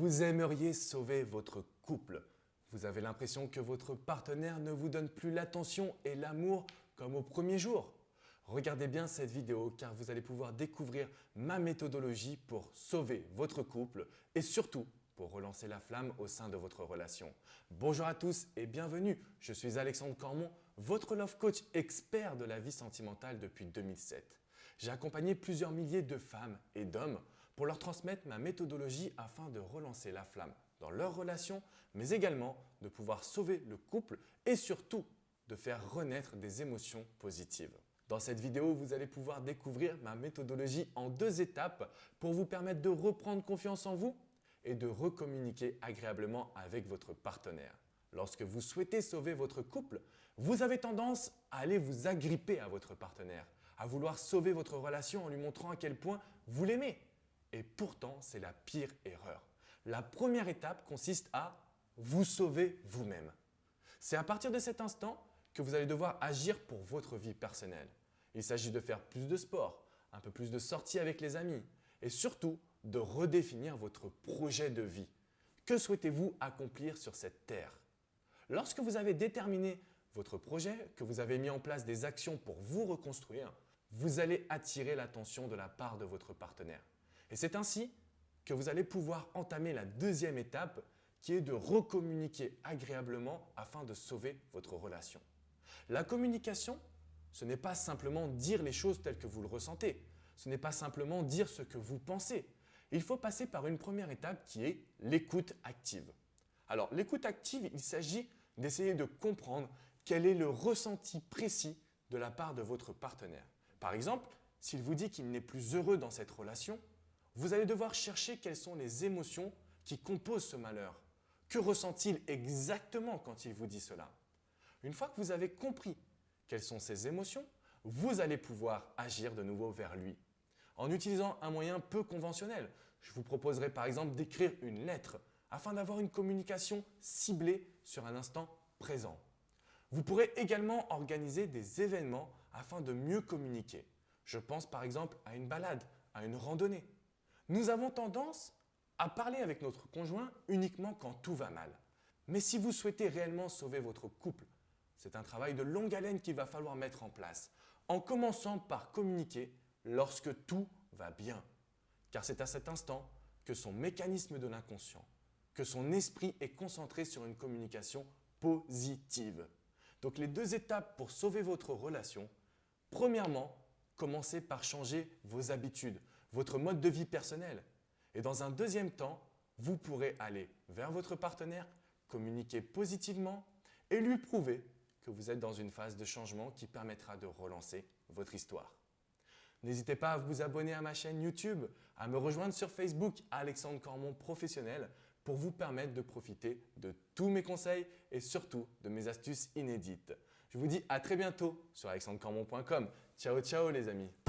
Vous aimeriez sauver votre couple. Vous avez l'impression que votre partenaire ne vous donne plus l'attention et l'amour comme au premier jour. Regardez bien cette vidéo car vous allez pouvoir découvrir ma méthodologie pour sauver votre couple et surtout pour relancer la flamme au sein de votre relation. Bonjour à tous et bienvenue, je suis Alexandre Cormon, votre love coach expert de la vie sentimentale depuis 2007. J'ai accompagné plusieurs milliers de femmes et d'hommes pour leur transmettre ma méthodologie afin de relancer la flamme dans leur relation, mais également de pouvoir sauver le couple et surtout de faire renaître des émotions positives. Dans cette vidéo, vous allez pouvoir découvrir ma méthodologie en 2 étapes pour vous permettre de reprendre confiance en vous et de recommuniquer agréablement avec votre partenaire. Lorsque vous souhaitez sauver votre couple, vous avez tendance à aller vous agripper à votre partenaire, à vouloir sauver votre relation en lui montrant à quel point vous l'aimez. Et pourtant, c'est la pire erreur. La première étape consiste à vous sauver vous-même. C'est à partir de cet instant que vous allez devoir agir pour votre vie personnelle. Il s'agit de faire plus de sport, un peu plus de sorties avec les amis et surtout de redéfinir votre projet de vie. Que souhaitez-vous accomplir sur cette terre? Lorsque vous avez déterminé votre projet, que vous avez mis en place des actions pour vous reconstruire, vous allez attirer l'attention de la part de votre partenaire. Et c'est ainsi que vous allez pouvoir entamer la 2e étape qui est de recommuniquer agréablement afin de sauver votre relation. La communication, ce n'est pas simplement dire les choses telles que vous le ressentez. Ce n'est pas simplement dire ce que vous pensez. Il faut passer par une première étape qui est l'écoute active. Alors, l'écoute active, il s'agit d'essayer de comprendre quel est le ressenti précis de la part de votre partenaire. Par exemple, s'il vous dit qu'il n'est plus heureux dans cette relation, vous allez devoir chercher quelles sont les émotions qui composent ce malheur. Que ressent-il exactement quand il vous dit cela? Une fois que vous avez compris quelles sont ces émotions, vous allez pouvoir agir de nouveau vers lui. En utilisant un moyen peu conventionnel, je vous proposerai par exemple d'écrire une lettre afin d'avoir une communication ciblée sur un instant présent. Vous pourrez également organiser des événements afin de mieux communiquer. Je pense par exemple à une balade, à une randonnée. Nous avons tendance à parler avec notre conjoint uniquement quand tout va mal. Mais si vous souhaitez réellement sauver votre couple, c'est un travail de longue haleine qu'il va falloir mettre en place, en commençant par communiquer lorsque tout va bien. Car c'est à cet instant que son mécanisme de l'inconscient, que son esprit est concentré sur une communication positive. Donc les 2 étapes pour sauver votre relation, premièrement, commencez par changer vos habitudes, votre mode de vie personnel. Et dans un 2e temps, vous pourrez aller vers votre partenaire, communiquer positivement et lui prouver que vous êtes dans une phase de changement qui permettra de relancer votre histoire. N'hésitez pas à vous abonner à ma chaîne YouTube, à me rejoindre sur Facebook Alexandre Cormon Professionnel pour vous permettre de profiter de tous mes conseils et surtout de mes astuces inédites. Je vous dis à très bientôt sur alexandrecormon.com. Ciao, ciao les amis!